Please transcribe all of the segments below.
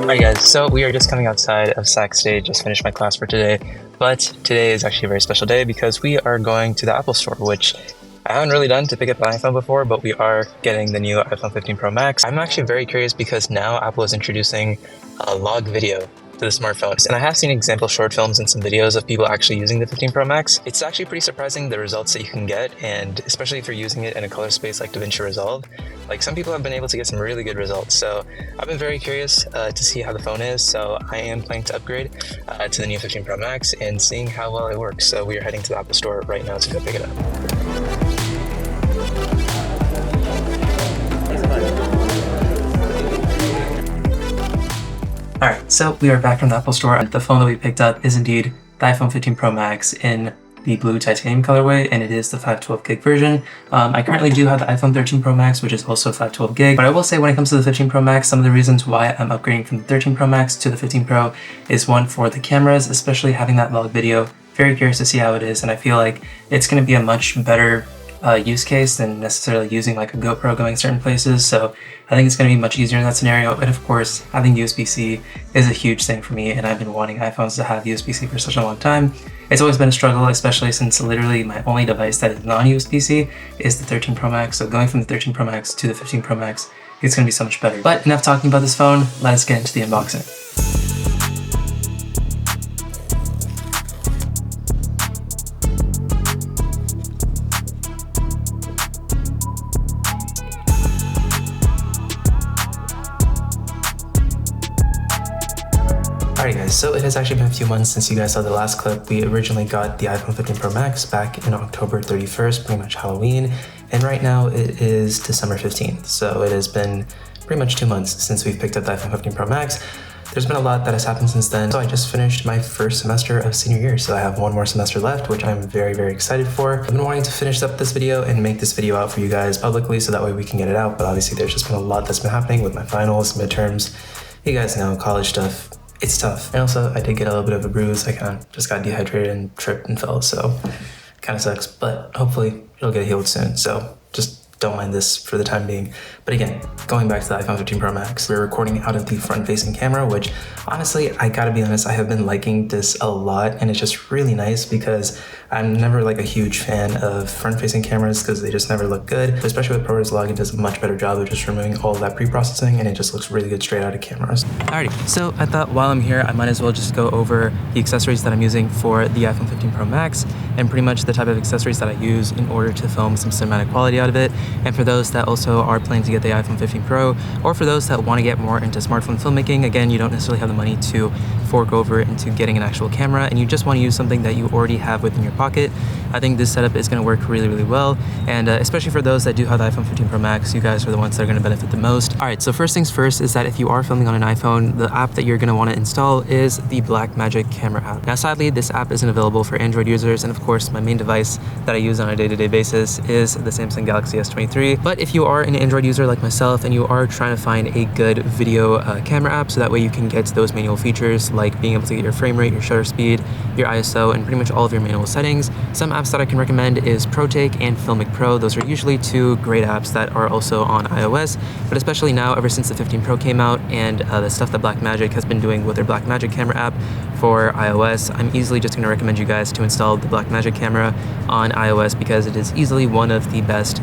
Alright guys, so we are just coming outside of Sac State, just finished my class for today, but today is actually a very special day because we are going to the Apple Store, which I haven't really done to pick up an iPhone before, but we are getting the new iPhone 15 Pro Max. I'm actually very curious because now Apple is introducing a log video to the smartphones, and I have seen example short films and some videos of people actually using the 15 Pro Max. It's actually pretty surprising the results that you can get, and especially if you're using it in a color space like DaVinci Resolve. Like, some people have been able to get some really good results, so I've been very curious to see how the phone is, so I am planning to upgrade to the new 15 Pro Max and seeing how well it works. So we are heading to the Apple Store right now to go pick it up. Alright, so we are back from the Apple Store, and the phone that we picked up is indeed the iPhone 15 Pro Max in the blue titanium colorway, and it is the 512 gig version. I currently do have the iPhone 13 Pro Max, which is also 512 gig, but I will say when it comes to the 15 Pro Max, some of the reasons why I'm upgrading from the 13 Pro Max to the 15 Pro is one, for the cameras, especially having that log video. Very curious to see how it is, and I feel like it's going to be a much better use case than necessarily using like a GoPro going certain places, so I think it's going to be much easier in that scenario. And of course, having USB-C is a huge thing for me, and I've been wanting iPhones to have USB-C for such a long time. It's always been a struggle, especially since literally my only device that is non-USB-C is the 13 Pro Max, so going from the 13 Pro Max to the 15 Pro Max, it's going to be so much better. But enough talking about this phone, let us get into the unboxing. Alright guys, so it has actually been a few months since you guys saw the last clip. We originally got the iPhone 15 Pro Max back in October 31st, pretty much Halloween, and right now it is December 15th, so it has been pretty much 2 months since we've picked up the iPhone 15 Pro Max. There's been a lot that has happened since then. So I just finished my first semester of senior year, so I have one more semester left, which I'm very, very excited for. I've been wanting to finish up this video and make this video out for you guys publicly so that way we can get it out, but obviously there's just been a lot that's been happening with my finals, midterms. You guys know, college stuff. It's tough. And also, I did get a little bit of a bruise. I kind of just got dehydrated and tripped and fell, so kind of sucks, but hopefully it'll get healed soon. So just don't mind this for the time being. But again, going back to the iPhone 15 Pro Max, we're recording out of the front-facing camera, which honestly, I gotta be honest, I have been liking this a lot, and it's just really nice because I'm never like a huge fan of front-facing cameras because they just never look good. Especially with ProRes Log, it does a much better job of just removing all of that pre-processing, and it just looks really good straight out of cameras. Alrighty, so I thought while I'm here, I might as well just go over the accessories that I'm using for the iPhone 15 Pro Max, and pretty much the type of accessories that I use in order to film some cinematic quality out of it. And for those that also are planning to get the iPhone 15 Pro, or for those that want to get more into smartphone filmmaking, again, you don't necessarily have the money to fork over into getting an actual camera, and you just want to use something that you already have within your pocket, I think this setup is going to work really, really well. And especially for those that do have the iPhone 15 Pro Max, you guys are the ones that are going to benefit the most. All right, so first things first is that if you are filming on an iPhone, the app that you're going to want to install is the Blackmagic camera app. Now, sadly, this app isn't available for Android users, and of course, my main device that I use on a day-to-day basis is the Samsung Galaxy S23. But if you are an Android user like myself and you are trying to find a good video camera app, so that way you can get those manual features like being able to get your frame rate, your shutter speed, your ISO, and pretty much all of your manual settings, some apps that I can recommend is ProTake and Filmmakers Pro. Those are usually two great apps that are also on iOS, but especially now, ever since the 15 Pro came out and the stuff that Blackmagic has been doing with their Blackmagic camera app for iOS, I'm easily just going to recommend you guys to install the Blackmagic camera on iOS because it is easily one of the best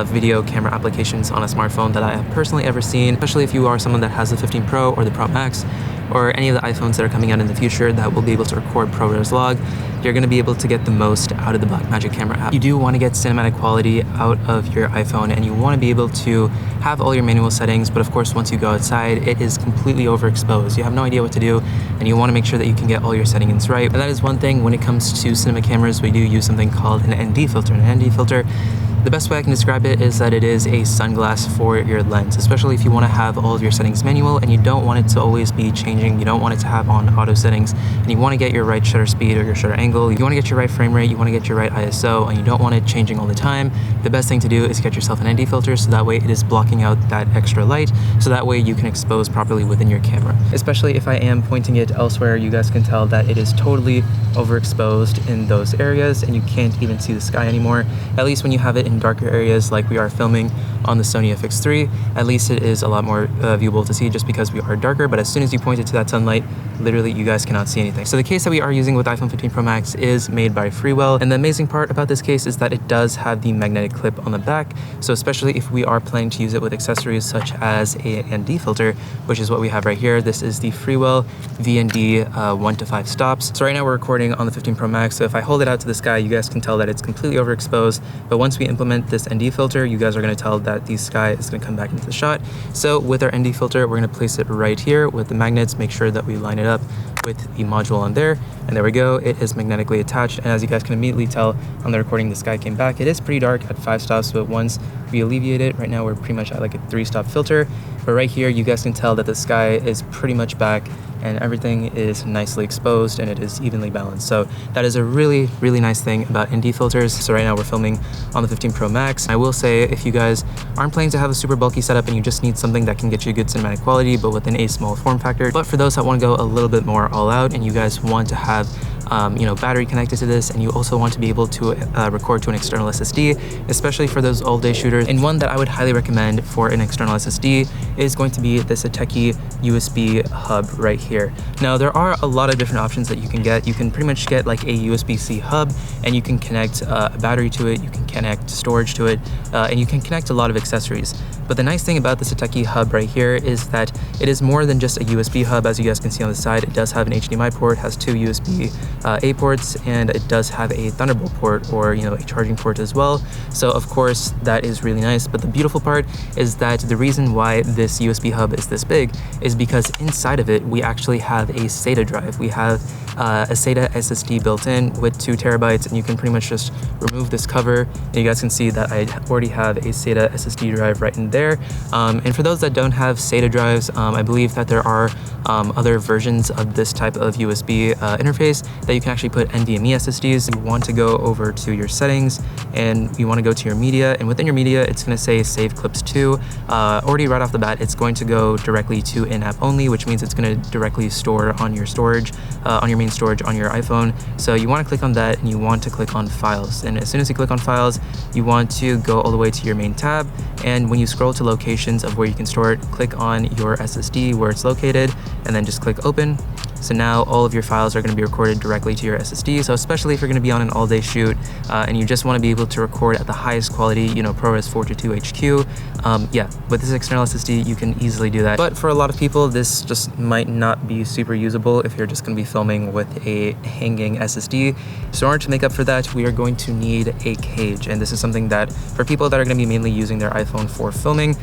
video camera applications on a smartphone that I have personally ever seen, especially if you are someone that has the 15 Pro or the Pro Max or any of the iPhones that are coming out in the future that will be able to record ProRes Log. You're going to be able to get the most out of the Blackmagic camera app. You do want to get cinematic quality out of your iPhone, and you want to be able to have all your manual settings, but of course once you go outside, it is completely overexposed. You have no idea what to do, and you want to make sure that you can get all your settings right. And that is one thing when it comes to cinema cameras. We do use something called an ND filter. An ND filter, the best way I can describe it is that it is a sunglass for your lens, especially if you want to have all of your settings manual and you don't want it to always be changing. You don't want it to have on auto settings, and you want to get your right shutter speed or your shutter angle. You want to get your right frame rate, you want to get your right ISO, and you don't want it changing all the time. The best thing to do is get yourself an ND filter, so that way it is blocking out that extra light, so that way you can expose properly within your camera. Especially if I am pointing it elsewhere, you guys can tell that it is totally overexposed in those areas and you can't even see the sky anymore. At least when you have it in in darker areas like we are filming on the Sony FX3, at least it is a lot more viewable to see just because we are darker, but as soon as you point it to that sunlight, literally you guys cannot see anything. So the case that we are using with iPhone 15 Pro Max is made by Freewell, and the amazing part about this case is that it does have the magnetic clip on the back, so especially if we are planning to use it with accessories such as a ND filter, which is what we have right here. This is the Freewell VND 1 to 5 stops. So right now we're recording on the 15 Pro Max, so if I hold it out to the sky, you guys can tell that it's completely overexposed, but once we implement this ND filter, you guys are going to tell that the sky is going to come back into the shot. So with our ND filter, we're going to place it right here with the magnets, make sure that we line it up with the module on there, and there we go, it is magnetically attached. And as you guys can immediately tell on the recording, the sky came back. It is pretty dark at 5 stops, but once we alleviate it, right now we're pretty much at like a 3-stop filter, but right here you guys can tell that the sky is pretty much back and everything is nicely exposed and it is evenly balanced. So that is a really nice thing about ND filters. So right now we're filming on the 15 Pro Max. I will say, if you guys aren't planning to have a super bulky setup and you just need something that can get you good cinematic quality but within a small form factor, but for those that want to go a little bit more all out and you guys want to have battery connected to this, and you also want to be able to record to an external SSD, especially for those all-day shooters. And one that I would highly recommend for an external SSD is going to be the Stoked USB hub right here. Now, there are a lot of different options that you can get. You can pretty much get like a USB-C hub, and you can connect a battery to it, you can connect storage to it, and you can connect a lot of accessories. But the nice thing about the Stoked hub right here is that it is more than just a USB hub. As you guys can see on the side, it does have an HDMI port, has 2 USB-A ports, and it does have a Thunderbolt port, or a charging port as well. So of course that is really nice, but the beautiful part is that the reason why this USB hub is this big is because inside of it we actually have a SATA drive. We have a SATA SSD built in with 2 terabytes, and you can pretty much just remove this cover and you guys can see that I already have a SATA SSD drive right in there. And for those that don't have SATA drives, I believe that there are other versions of this type of USB interface that you can actually put NVMe SSDs. You want to go over to your settings and you want to go to your media, and within your media it's going to say save clips to. Already right off the bat it's going to go directly to in-app only, which means it's going to directly store on your storage, on your main storage on your iPhone. So you want to click on that and you want to click on files, and as soon as you click on files you want to go all the way to your main tab, and when you scroll to locations of where you can store it, click on your SSD where it's located and then just click open. So now all of your files are going to be recorded directly to your SSD. So especially if you're going to be on an all-day shoot and you just want to be able to record at the highest quality, ProRes 422 HQ, yeah, with this external SSD you can easily do that. But for a lot of people this just might not be super usable if you're just going to be filming with a hanging SSD. So in order to make up for that, we are going to need a cage, and this is something that for people that are going to be mainly using their iPhone for filming,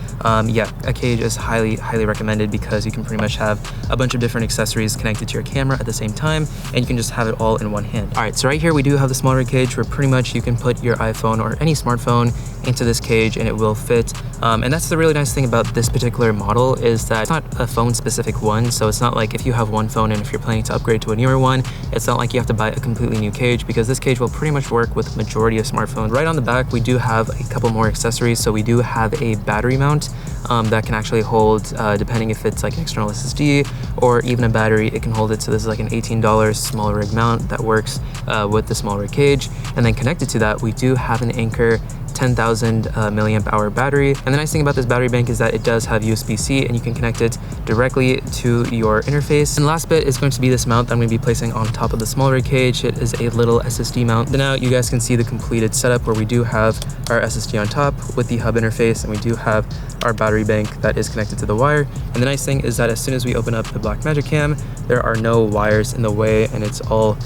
yeah, a cage is highly recommended because you can pretty much have a bunch of different accessories connected to your camera at the same time, and you can just have it all in one hand. All right, so right here we do have the smaller cage where pretty much you can put your iPhone or any smartphone into this cage and it will fit. And that's the really nice thing about this particular model, is that it's not a phone specific one. So it's not like if you have one phone and if you're planning to upgrade to a newer one, it's not like you have to buy a completely new cage, because this cage will pretty much work with the majority of smartphones. Right on the back we do have a couple more accessories. So we do have a battery mount that can actually hold, depending if it's like an external SSD or even a battery, it can hold it. So this is like an $18 small rig mount that works with the small rig cage. And then connected to that we do have an Anker 10,000 milliamp hour battery. And the nice thing about this battery bank is that it does have USB-C and you can connect it directly to your interface. And the last bit is going to be this mount that I'm going to be placing on top of the small rig cage. It is a little SSD mount. Then now you guys can see the completed setup where we do have our SSD on top with the hub interface, and we do have our battery bank that is connected to the wire. And the nice thing is that as soon as we open up the Blackmagic Cam, there are no wires in the way and it's all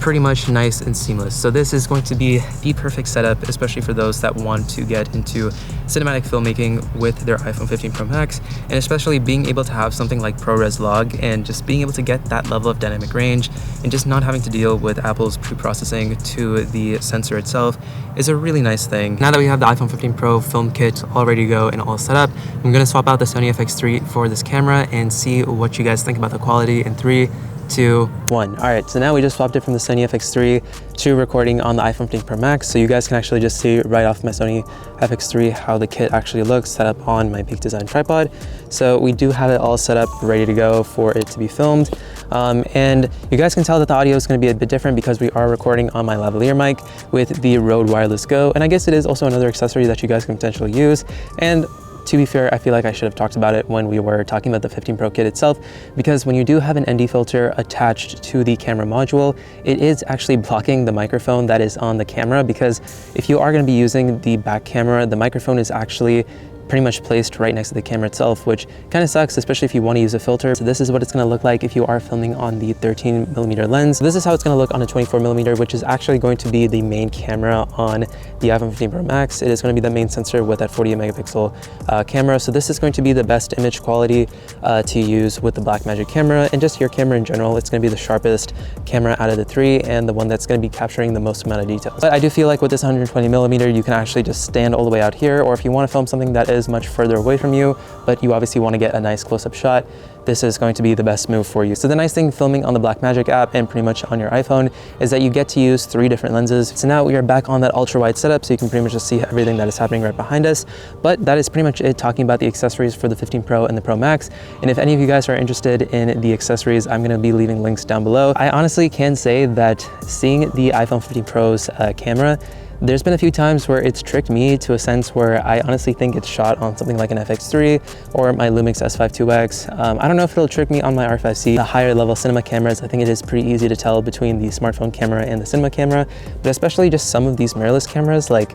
pretty much nice and seamless. So this is going to be the perfect setup, especially for those that want to get into cinematic filmmaking with their iPhone 15 Pro Max, and especially being able to have something like ProRes Log and just being able to get that level of dynamic range and just not having to deal with Apple's pre-processing to the sensor itself is a really nice thing. Now that we have the iPhone 15 Pro film kit all ready to go and all set up, I'm going to swap out the Sony FX3 for this camera and see what you guys think about the quality in 3, 2, 1. All right, so now we just swapped it from the Sony FX3 to recording on the iPhone 15 Pro Max. So you guys can actually just see right off my Sony FX3 how the kit actually looks set up on my Peak Design tripod. So we do have it all set up, ready to go for it to be filmed. And you guys can tell that the audio is going to be a bit different because we are recording on my lavalier mic with the Rode Wireless Go. And I guess it is also another accessory that you guys can potentially use. And to be fair, I feel like I should have talked about it when we were talking about the 15 Pro kit itself, because when you do have an ND filter attached to the camera module, it is actually blocking the microphone that is on the camera, because if you are going to be using the back camera, the microphone is actually pretty much placed right next to the camera itself, which kind of sucks, especially if you want to use a filter. So this is what it's going to look like if you are filming on the 13mm lens. This is how it's going to look on a 24mm, which is actually going to be the main camera on the iPhone 15 Pro Max. It is going to be the main sensor with that 48 megapixel camera. So this is going to be the best image quality to use with the Blackmagic camera, and just your camera in general. It's going to be the sharpest camera out of the three and the one that's going to be capturing the most amount of details. But I do feel like with this 120mm, you can actually just stand all the way out here, or if you want to film something that is much further away from you, but you obviously want to get a nice close-up shot, this is going to be the best move for you. So the nice thing filming on the Blackmagic app and pretty much on your iPhone is that you get to use 3 different lenses. So now we are back on that ultra wide setup, so you can pretty much just see everything that is happening right behind us. But that is pretty much it talking about the accessories for the 15 Pro and the Pro Max. And if any of you guys are interested in the accessories, I'm going to be leaving links down below. I honestly can say that seeing the iPhone 15 Pro's camera, there's been a few times where it's tricked me to a sense where I honestly think it's shot on something like an FX3 or my Lumix S5 IIX. I don't know if it'll trick me on my R5C. The higher level cinema cameras, I think it is pretty easy to tell between the smartphone camera and the cinema camera, but especially just some of these mirrorless cameras, like,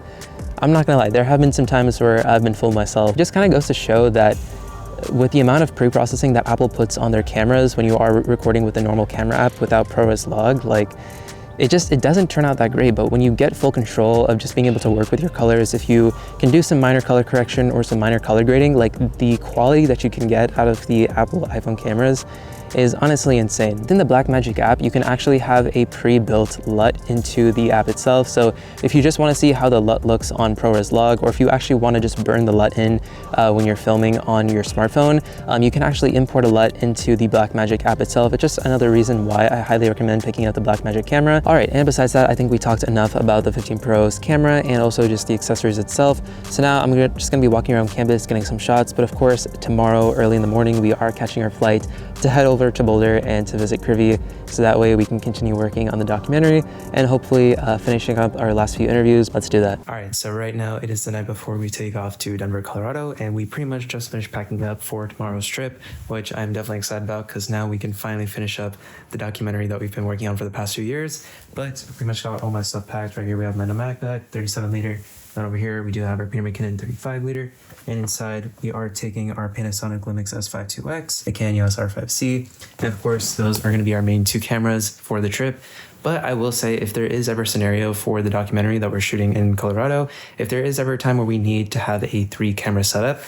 I'm not gonna lie, there have been some times where I've been fooled myself. It just kind of goes to show that with the amount of pre-processing that Apple puts on their cameras when you are recording with the normal camera app without ProRes Log, like, it doesn't turn out that great. But when you get full control of just being able to work with your colors, if you can do some minor color correction or some minor color grading, like, the quality that you can get out of the Apple iPhone cameras is honestly insane. Within the Blackmagic app, you can actually have a pre-built LUT into the app itself. So if you just want to see how the LUT looks on ProRes Log, or if you actually want to just burn the LUT in when you're filming on your smartphone, you can actually import a LUT into the Blackmagic app itself. It's just another reason why I highly recommend picking up the Blackmagic camera. All right, and besides that, I think we talked enough about the 15 Pro's camera and also just the accessories itself. So now I'm just gonna be walking around campus, getting some shots, but of course, tomorrow early in the morning, we are catching our flight to head over to Boulder and to visit Privy, so that way we can continue working on the documentary and hopefully finishing up our last few interviews. Let's do that. All right, so right now it is the night before we take off to Denver, Colorado, and we pretty much just finished packing up for tomorrow's trip, which I'm definitely excited about because now we can finally finish up the documentary that we've been working on for the past few years. But I pretty much got all my stuff packed. Right here we have my Nomadic bag, 37 liter. And over here we do have our Peter McKinnon 35 liter. And inside we are taking our Panasonic Lumix S5 IIX, the Canon EOS R5C. And of course, those are going to be our main 2 cameras for the trip. But I will say, if there is ever a scenario for the documentary that we're shooting in Colorado, if there is ever a time where we need to have a 3 camera setup,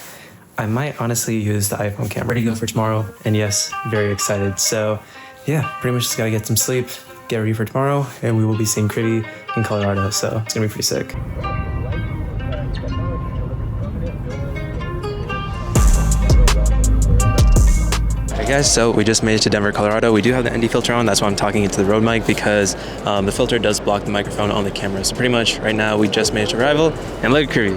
I might honestly use the iPhone camera. Ready to go for tomorrow. And yes, very excited. So yeah, pretty much just got to get some sleep, get ready for tomorrow, and we will be seeing Cribby in Colorado. So it's going to be pretty sick. Guys, so we just made it to Denver, Colorado. We do have the ND filter on, that's why I'm talking into the Rode mic, because the filter does block the microphone on the camera. So pretty much right now we just made it to arrival, and look at Kirby.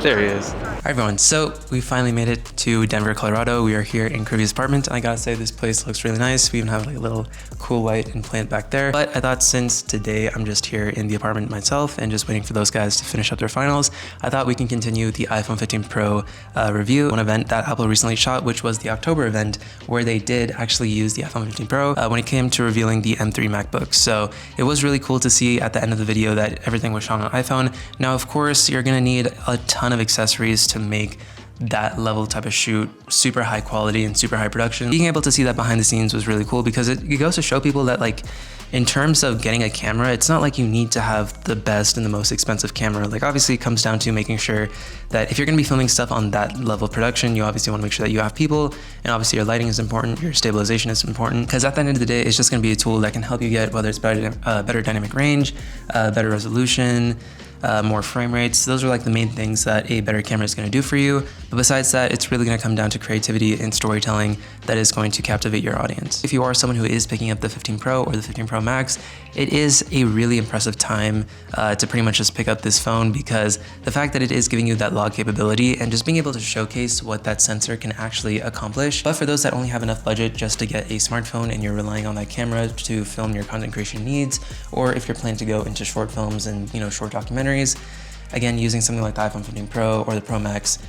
There he is. Hi everyone, so we finally made it to Denver, Colorado. We are here in Kirby's apartment. I gotta say, this place looks really nice. We even have like a little cool light and plant back there. But I thought since today I'm just here in the apartment myself and just waiting for those guys to finish up their finals, I thought we can continue the iPhone 15 Pro review, one event that Apple recently shot, which was the October event, where they did actually use the iPhone 15 Pro when it came to revealing the M3 MacBook. So it was really cool to see at the end of the video that everything was shot on iPhone. Now, of course, you're gonna need a ton of accessories to make that level type of shoot super high quality and super high production. Being able to see that behind the scenes was really cool, because it goes to show people that, like, in terms of getting a camera, it's not like you need to have the best and the most expensive camera. Like, obviously it comes down to making sure that if you're gonna be filming stuff on that level of production, you obviously wanna make sure that you have people, and obviously your lighting is important, your stabilization is important, because at the end of the day, it's just gonna be a tool that can help you get, whether it's better dynamic range, better resolution, more frame rates. Those are like the main things that a better camera is going to do for you. But besides that, it's really going to come down to creativity and storytelling that is going to captivate your audience. If you are someone who is picking up the 15 Pro or the 15 Pro Max, it is a really impressive time to pretty much just pick up this phone, because the fact that it is giving you that log capability and just being able to showcase what that sensor can actually accomplish. But for those that only have enough budget just to get a smartphone and you're relying on that camera to film your content creation needs, or if you're planning to go into short films and short documentaries, again, using something like the iPhone 15 Pro or the Pro Max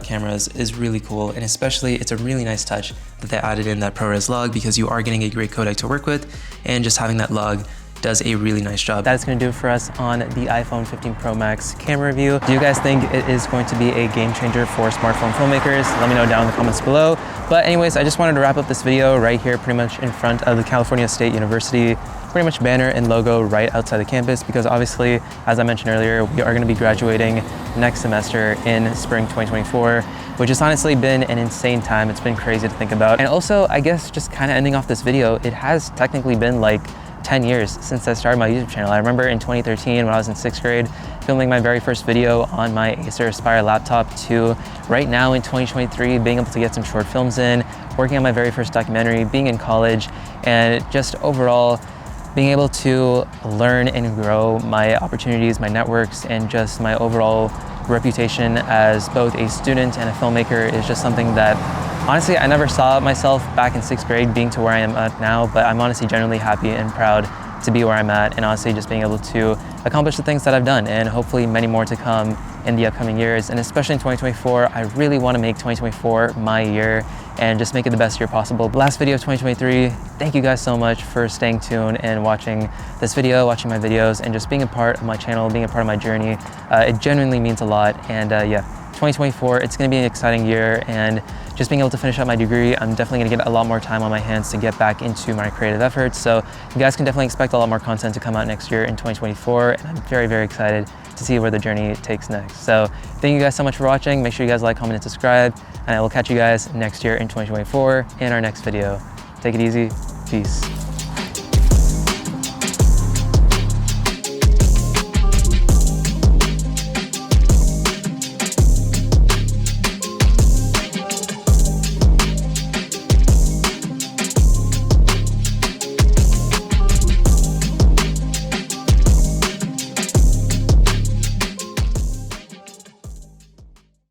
cameras is really cool. And especially, it's a really nice touch that they added in that ProRes Log, because you are getting a great codec to work with, and just having that log does a really nice job. That's going to do it for us on the iPhone 15 Pro Max camera review. Do you guys think it is going to be a game changer for smartphone filmmakers? Let me know down in the comments below. But anyways, I just wanted to wrap up this video right here, pretty much in front of the California State University, pretty much banner and logo right outside the campus, because obviously, as I mentioned earlier, we are going to be graduating next semester in spring 2024, which has honestly been an insane time. It's been crazy to think about. And also, I guess just kind of ending off this video, it has technically been like 10 years since I started my YouTube channel. I remember in 2013 when I was in 6th grade, filming my very first video on my Acer Aspire laptop, to right now in 2023, being able to get some short films in, working on my very first documentary, being in college, and just overall being able to learn and grow my opportunities, my networks, and just my overall reputation as both a student and a filmmaker is just something that honestly I never saw myself back in 6th grade being to where I am at now, but I'm honestly genuinely happy and proud to be where I'm at, and honestly just being able to accomplish the things that I've done, and hopefully many more to come in the upcoming years. And especially in 2024, I really want to make 2024 my year and just make it the best year possible. Last video of 2023, thank you guys so much for staying tuned and watching this video, watching my videos, and just being a part of my channel, being a part of my journey. It genuinely means a lot. And yeah, 2024, it's going to be an exciting year, and just being able to finish up my degree, I'm definitely going to get a lot more time on my hands to get back into my creative efforts. So you guys can definitely expect a lot more content to come out next year in 2024, and I'm very, very excited to see where the journey takes next. So thank you guys so much for watching. Make sure you guys like, comment, and subscribe, and I will catch you guys next year in 2024 in our next video. Take it easy. Peace.